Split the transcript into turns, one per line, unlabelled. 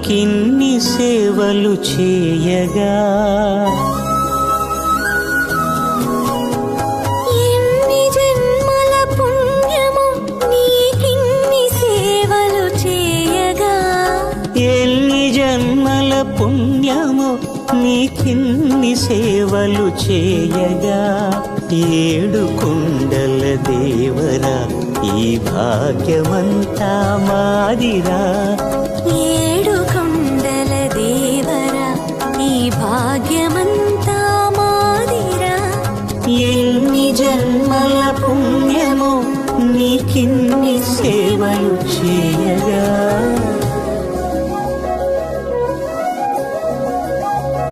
నీకిన్ని సేవలు చేయగా
ఎన్ని జన్మల పుణ్యము నీకిన్ని సేవలు చేయగా
ఎన్ని జన్మల పుణ్యము నీకిన్ని సేవలు చేయగా ఏడు కొండల దేవరా ఈ భాగ్యమంతా మాదిరా
ఏడు కొండల దేవరా ఈ భాగ్యమంతా మాదిరా
ఎన్ని జన్మల పుణ్యము నీకిన్ని సేవలు చేయగా